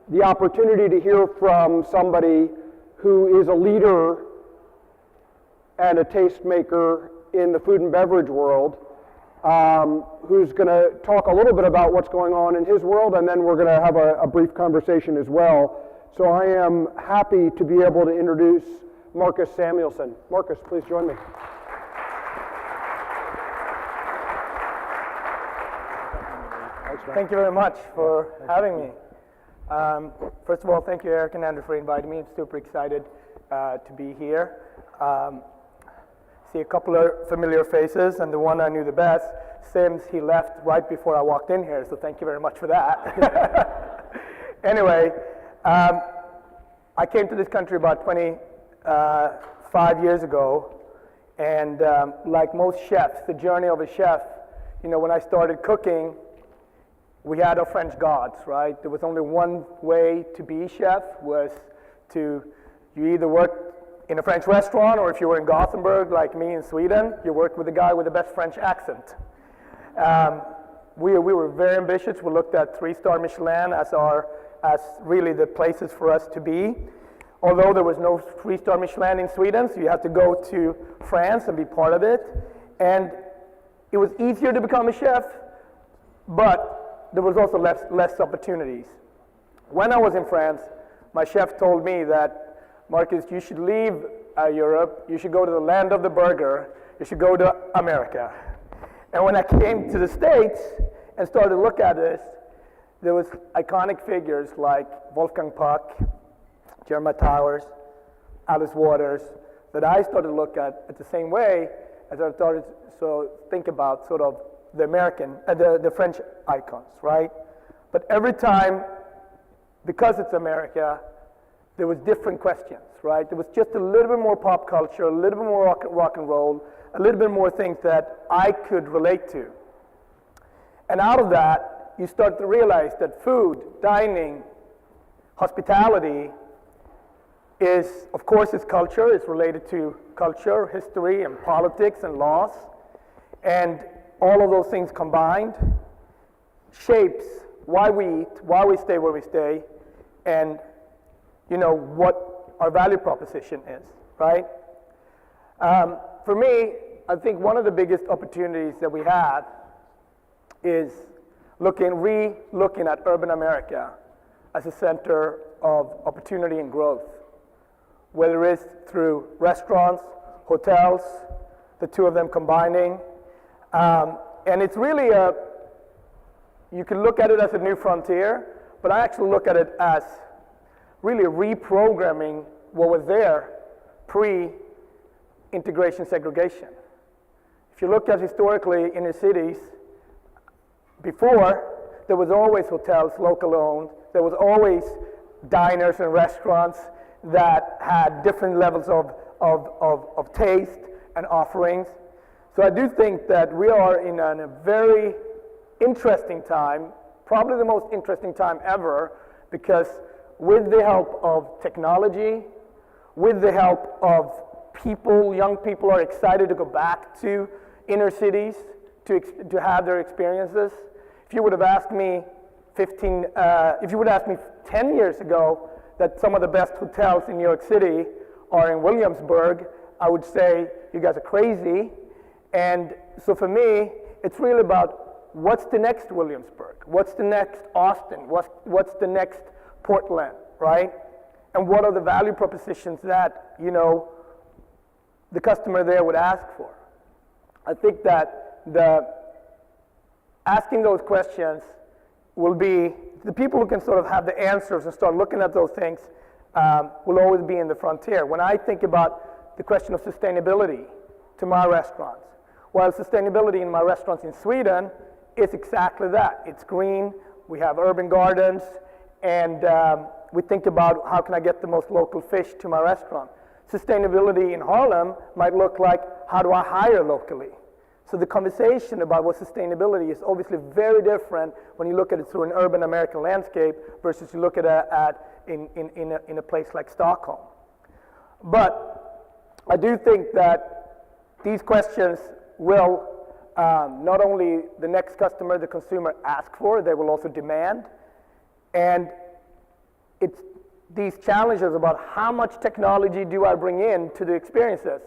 the opportunity to hear from somebody who is a leader and a tastemaker in the food and beverage world, who's going to talk a little bit about what's going on in his world, and then we're going to have a brief conversation as well. So I am happy to be able to introduce Marcus Samuelsson. Marcus, please join me. Thank you very much for having me. First of all, thank you, Eric and Andrew, for inviting me. I'm super excited to be here. See a couple of familiar faces, and the one I knew the best, Sims, he left right before I walked in here, so thank you very much for that. Anyway, I came to this country about 25 years ago, and like most chefs, the journey of a chef, you know, when I started cooking, we had our French gods, right? There was only one way to be chef, was you either worked in a French restaurant, or if you were in Gothenburg, like me in Sweden, you worked with the guy with the best French accent. We were very ambitious. We looked at 3-star Michelin as really the places for us to be. Although there was no 3-star Michelin in Sweden, so you had to go to France and be part of it. And it was easier to become a chef, but there was also less opportunities. When I was in France, my chef told me that, Marcus, you should leave Europe, you should go to the land of the burger, you should go to America. And when I came to the States and started to look at this, there was iconic figures like Wolfgang Puck, Jeremiah Towers, Alice Waters, that I started to look at the same way as I started to think about sort of the the French icons, right? But every time, because it's America, there was different questions, right? There was just a little bit more pop culture, a little bit more rock and roll, a little bit more things that I could relate to. And out of that, you start to realize that food, dining, hospitality is, of course, it's culture. It's related to culture, history, and politics and laws. And all of those things combined shapes why we eat, why we stay where we stay, and you know, what our value proposition is, right? For me, I think one of the biggest opportunities that we have is re-looking at urban America as a center of opportunity and growth, whether it's through restaurants, hotels, the two of them combining. And it's really you can look at it as a new frontier, but I actually look at it as really reprogramming what was there pre-integration segregation. If you look at historically inner cities, before, there was always hotels, local owned, there was always diners and restaurants that had different levels of taste and offerings. So I do think that we are in a very interesting time, probably the most interesting time ever, because with the help of technology, with the help of people, young people are excited to go back to inner cities to have their experiences. If you would have asked me 10 years ago that some of the best hotels in New York City are in Williamsburg, I would say you guys are crazy. And so for me, it's really about what's the next Williamsburg, what's the next Austin, what's the next Portland, right? And what are the value propositions that, you know, the customer there would ask for? I think that asking those questions will be, the people who can sort of have the answers and start looking at those things will always be in the frontier. When I think about the question of sustainability to my restaurants, well, sustainability in my restaurants in Sweden is exactly that. It's green, we have urban gardens, and we think about how can I get the most local fish to my restaurant. Sustainability in Harlem might look like, how do I hire locally? So the conversation about what sustainability is obviously very different when you look at it through an urban American landscape versus you look at it in a place like Stockholm. But I do think that these questions will not only the next customer, the consumer ask for, they will also demand. And it's these challenges about how much technology do I bring in to the experiences.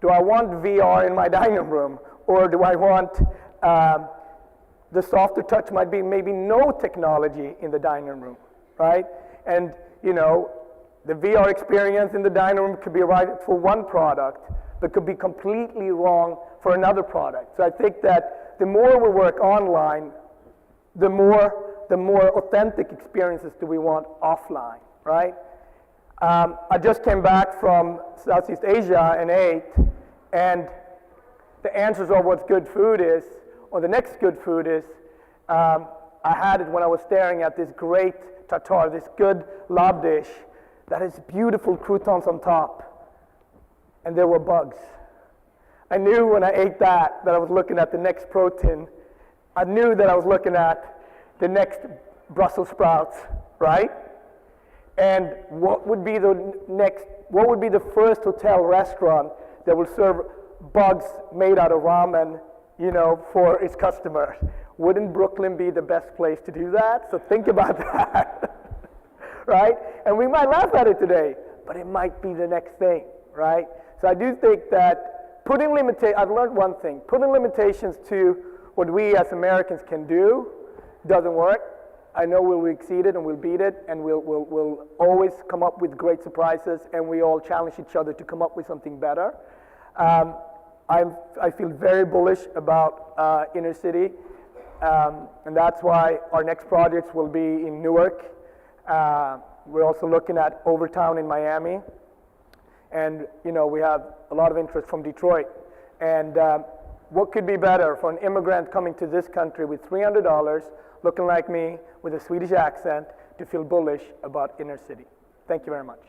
Do I want VR in my dining room, or do I want the softer touch might be maybe no technology in the dining room, right? And you know, the VR experience in the dining room could be right for one product, but could be completely wrong for another product. So I think that the more we work online, the more authentic experiences do we want offline, right? I just came back from Southeast Asia and ate, and the answers of what's good food is, or the next good food is, I had it when I was staring at this great tartare, this good lab dish that has beautiful croutons on top, and there were bugs. I knew when I ate that I was looking at the next protein. I knew that I was looking at the next Brussels sprouts, right? And what would be the first hotel restaurant that will serve bugs made out of ramen, you know, for its customers? Wouldn't Brooklyn be the best place to do that? So think about that. Right? And we might laugh at it today, but it might be the next thing, right? So I do think that I've learned one thing, putting limitations to what we as Americans can do doesn't work. I know we'll exceed it and we'll beat it, and we'll always come up with great surprises, and we all challenge each other to come up with something better. I feel very bullish about inner city, and that's why our next projects will be in Newark. We're also looking at Overtown in Miami, and you know, we have a lot of interest from Detroit. And what could be better for an immigrant coming to this country with $300, looking like me, with a Swedish accent, to feel bullish about inner city? Thank you very much.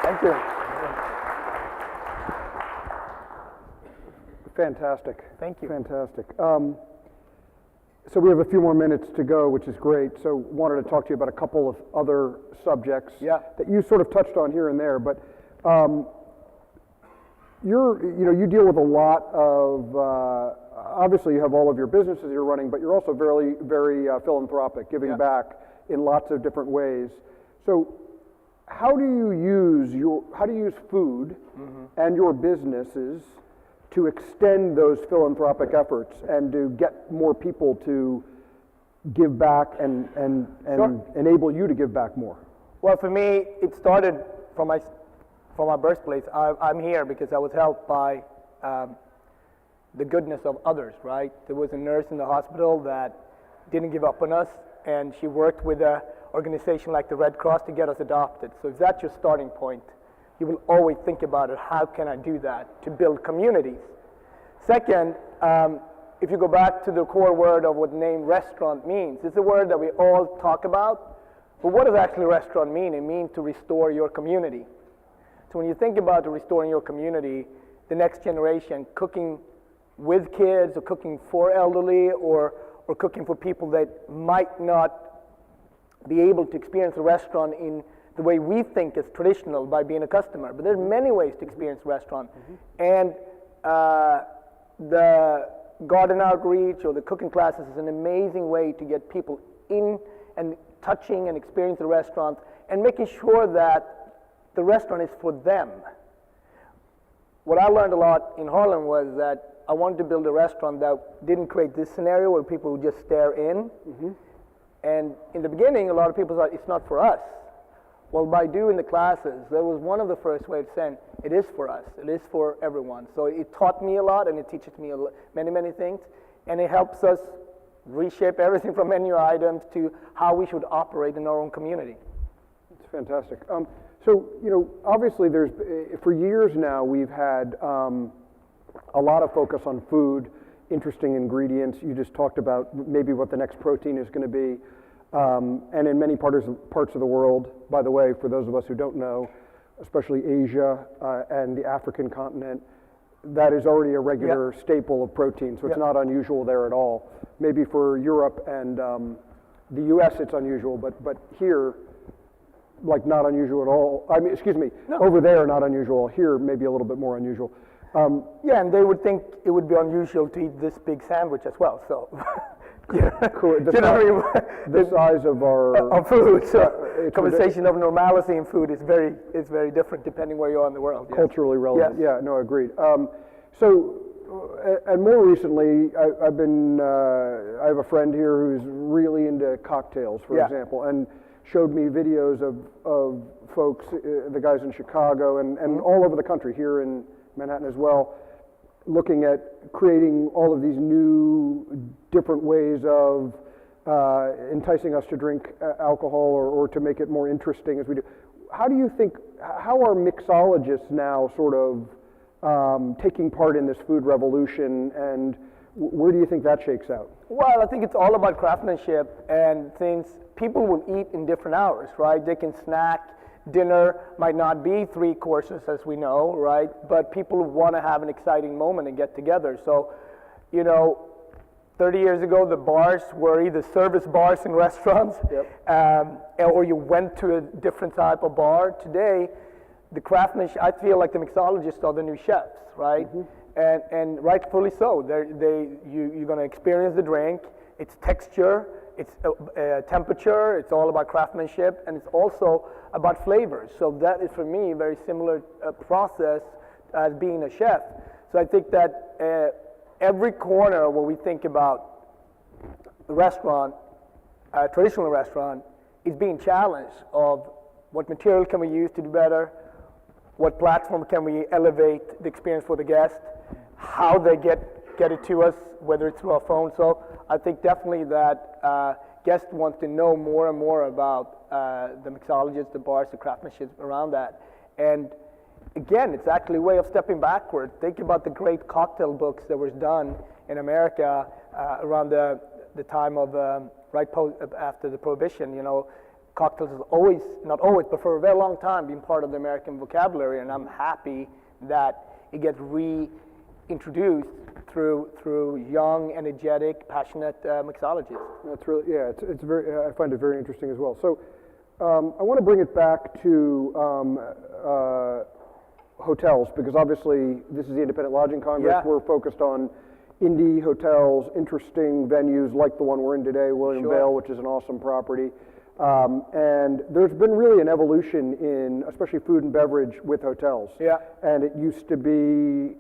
Thank you. Fantastic. Thank you. Fantastic. So we have a few more minutes to go, which is great. So wanted to talk to you about a couple of other subjects that you sort of touched on here and there. But you deal with a lot of, obviously you have all of your businesses you're running, but you're also very, very philanthropic, giving back in lots of different ways. So how do you use food and your businesses to extend those philanthropic efforts and to get more people to give back and enable you to give back more? Well, for me, it started from my birthplace. I'm here because I was helped by the goodness of others, right? There was a nurse in the hospital that didn't give up on us, and she worked with an organization like the Red Cross to get us adopted. So if that's your starting point, you will always think about it, how can I do that to build communities? Second, if you go back to the core word of what the name restaurant means, it's a word that we all talk about, but what does actually restaurant mean? It means to restore your community. So when you think about restoring your community, the next generation, cooking with kids or cooking for elderly or cooking for people that might not be able to experience a restaurant in the way we think is traditional by being a customer. But there's many ways to experience restaurant. And the garden outreach or the cooking classes is an amazing way to get people in and touching and experience the restaurant and making sure that the restaurant is for them. What I learned a lot in Harlem was that I wanted to build a restaurant that didn't create this scenario where people would just stare in. And in the beginning, a lot of people thought it's not for us. Well, by doing the classes, that was one of the first ways of saying, it is for us, it is for everyone. So it taught me a lot, and it teaches me many, many things, and it helps us reshape everything from menu items to how we should operate in our own community. It's fantastic. So, you know, obviously for years now, we've had a lot of focus on food, interesting ingredients. You just talked about maybe what the next protein is going to be. And in many parts of the world, by the way, for those of us who don't know, especially Asia and the African continent, that is already a regular staple of protein, so it's not unusual there at all. Maybe for Europe and the US it's unusual, but here, like not unusual at all. I mean, excuse me, over there not unusual, here maybe a little bit more unusual. And they would think it would be unusual to eat this big sandwich as well, so Cool. You know what I mean? The size of our food. So it's conversation of normalcy in food is very different depending where you are in the world. Yes. culturally relevant. Yes. Yeah, no, agreed. And more recently, I have a friend here who's really into cocktails, for example, and showed me videos of folks, the guys in Chicago and all over the country, here in Manhattan as well, looking at creating all of these new, different ways of enticing us to drink alcohol or to make it more interesting as we do. How do you think, how are mixologists now sort of taking part in this food revolution, and where do you think that shakes out? Well, I think it's all about craftsmanship and things. People will eat in different hours, right? They can snack. Dinner might not be 3 courses, as we know, right? But people want to have an exciting moment and get together. So, 30 years ago, the bars were either service bars in restaurants, or you went to a different type of bar. Today, the craftsmanship, I feel like the mixologists are the new chefs, right? And rightfully so. You're going to experience the drink, its texture, its temperature, it's all about craftsmanship, and it's also about flavors. So that is, for me, a very similar process as being a chef. So I think that every corner where we think about the restaurant, traditional restaurant, is being challenged of what material can we use to do better, what platform can we elevate the experience for the guest, how they get it to us, whether it's through our phone. So I think definitely that guests want to know more and more about the mixologists, the bars, the craftsmanship around that. And again, it's actually a way of stepping backward. Think about the great cocktail books that was done in America around the time of after the Prohibition. Cocktails has always, not always, but for a very long time, been part of the American vocabulary, and I'm happy that it gets reintroduced through young, energetic, passionate mixologists. That's really, it's very, I find it very interesting as well. So I want to bring it back to hotels, because obviously this is the Independent Lodging Congress. Yeah. We're focused on indie hotels, interesting venues like the one we're in today, William Vale, which is an awesome property. And there's been really an evolution in, especially food and beverage with hotels. Yeah. And it used to be,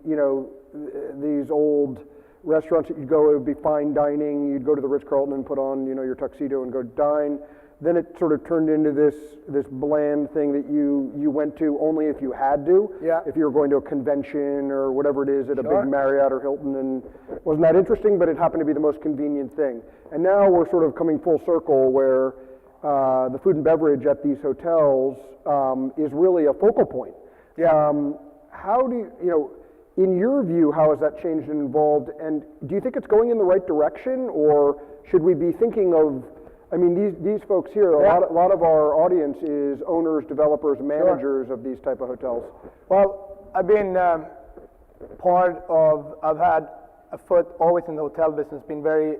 these old restaurants that you'd go, it would be fine dining. You'd go to the Ritz-Carlton and put on, your tuxedo and go dine. Then it sort of turned into this bland thing that you went to only if you had to. Yeah. If you were going to a convention or whatever it is at a big Marriott or Hilton, and wasn't that interesting, but it happened to be the most convenient thing. And now we're sort of coming full circle where the food and beverage at these hotels is really a focal point. Yeah. How do you, in your view, how has that changed and evolved? And do you think it's going in the right direction, or should we be thinking of, these folks here, a lot of our audience is owners, developers, managers of these type of hotels. Well, I've been I've had a foot always in the hotel business, been very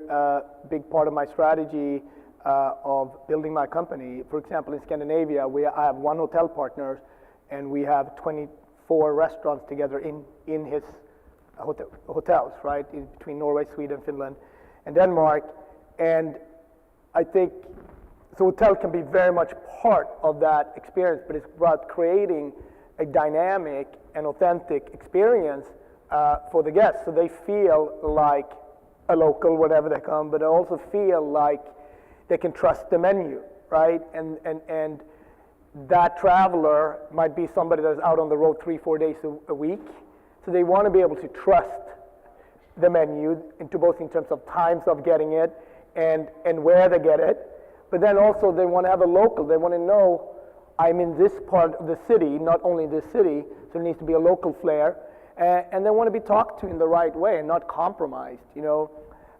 big part of my strategy of building my company. For example, in Scandinavia, I have one hotel partner, and we have 24 restaurants together in his hotels, right, between Norway, Sweden, Finland, and Denmark. And I think the hotel can be very much part of that experience, but it's about creating a dynamic and authentic experience for the guests, so they feel like a local, whatever they come, but they also feel like they can trust the menu, right? And that traveler might be somebody that's out on the road 3-4 days a week, so they want to be able to trust the menu both in terms of times of getting it and where they get it, but then also they want to have a local. They want to know, I'm in this part of the city, not only this city, so there needs to be a local flair, and they want to be talked to in the right way and not compromised.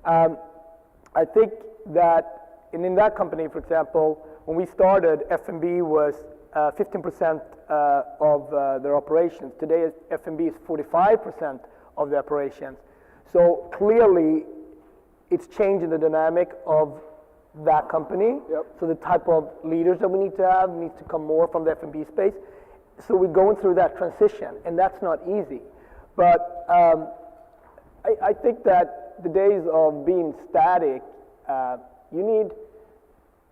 I think that in that company, for example, when we started, F&B was 15% of their operations. Today, F&B is 45% of the operations. So clearly, it's changing the dynamic of that company. Yep. So the type of leaders that we need to have needs to come more from the F&B space. So we're going through that transition, and that's not easy. But I think that the days of being static you need,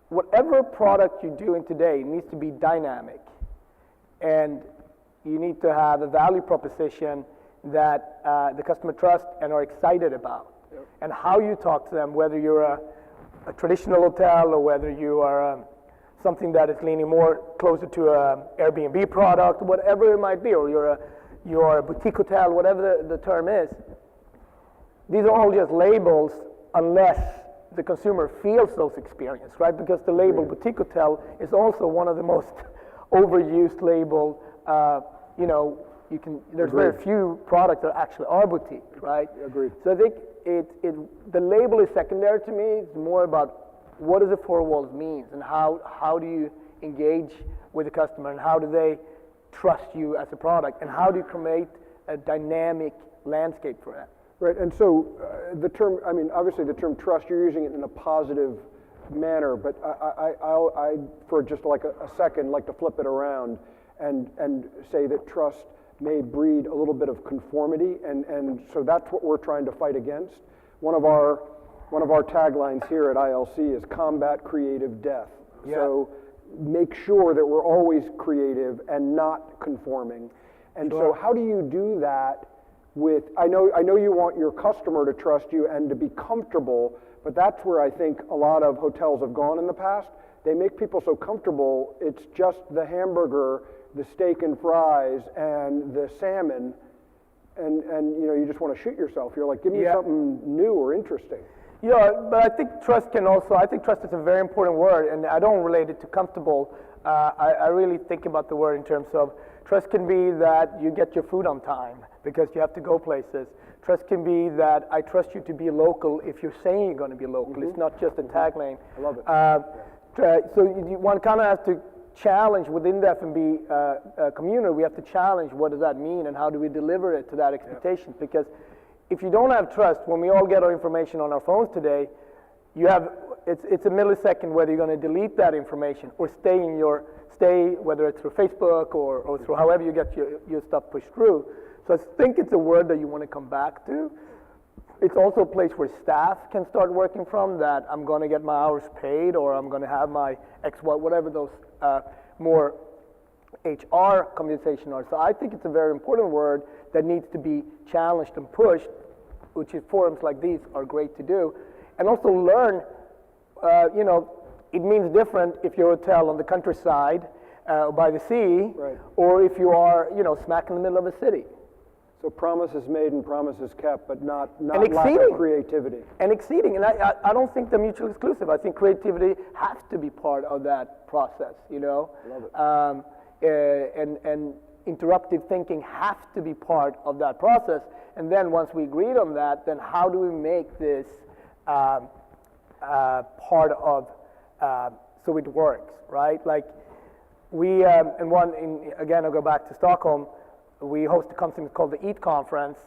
whatever product you're doing today needs to be dynamic. And you need to have a value proposition that the customer trusts and are excited about. Yep. And how you talk to them, whether you're a traditional hotel or whether you are something that is leaning more closer to an Airbnb product, whatever it might be, or you're a boutique hotel, whatever the term is. These are all just labels unless the consumer feels those experiences, right? Because the label boutique hotel is also one of the most overused label. There's very few products that actually are boutique, right? Agreed. So I think the label is secondary to me. It's more about what does the four walls mean, and how do you engage with the customer, and how do they trust you as a product, and how do you create a dynamic landscape for that? Right, and so the term, obviously the term trust, you're using it in a positive manner, but I for just like a second, like to flip it around and say that trust may breed a little bit of conformity, and so that's what we're trying to fight against. One of our taglines here at ILC is combat creative death. Yeah. So make sure that we're always creative and not conforming. And so how do you do that with, I know you want your customer to trust you and to be comfortable, but that's where I think a lot of hotels have gone in the past. They make people so comfortable, it's just the hamburger, the steak and fries, and the salmon, and you just want to shoot yourself. You're like, give me something new or interesting. Yeah, but I think trust is a very important word, and I don't relate it to comfortable. I really think about the word in terms of trust can be that you get your food on time because you have to go places. Trust can be that I trust you to be local if you're saying you're going to be local. Mm-hmm. It's not just a tagline. I love it. So one kind of have to challenge within the F&B community. We have to challenge what does that mean and how do we deliver it to that expectation. Yeah. Because if you don't have trust, when we all get our information on our phones today, it's a millisecond whether you're going to delete that information or stay, whether it's through Facebook or through however you get your stuff pushed through. So I think it's a word that you want to come back to. It's also a place where staff can start working from, that I'm going to get my hours paid, or I'm going to have my XY, whatever those more HR conversation are. So I think it's a very important word that needs to be challenged and pushed, which is forums like these are great to do. And also learn, it means different if you're a hotel on the countryside by the sea, right, or if you are, smack in the middle of a city. So promises made and promises kept, but not lack of creativity. And exceeding, and I don't think they're mutually exclusive. I think creativity has to be part of that process, I love it. And interruptive thinking has to be part of that process. And then once we agreed on that, then how do we make this part of, so it works, right? Like again, I'll go back to Stockholm. We host something called the EAT conference,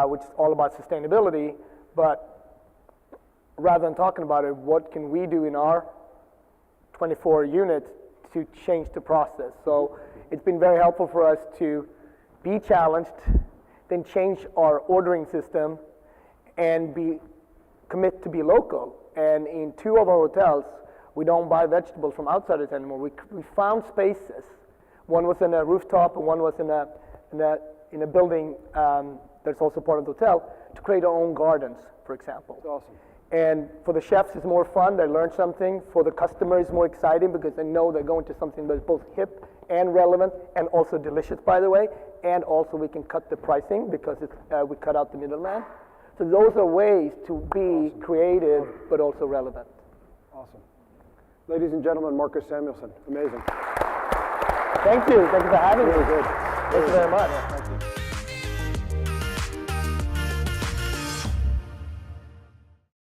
which is all about sustainability, but rather than talking about it, what can we do in our 24 units to change the process? So it's been very helpful for us to be challenged, then change our ordering system, and commit to be local. And in 2 of our hotels, we don't buy vegetables from outsiders anymore. We found spaces. One was in a rooftop, and one was in a building that's also part of the hotel, to create our own gardens, for example. That's awesome. And for the chefs, it's more fun. They learn something. For the customer, it's more exciting because they know they're going to something that's both hip and relevant, and also delicious, by the way. And also, we can cut the pricing because we cut out the middleman. So those are ways to be creative but also relevant. Awesome. Ladies and gentlemen, Marcus Samuelsson. Amazing. Thank you. Thank you for having me. Really good. Thank you very much. Yeah, thank you.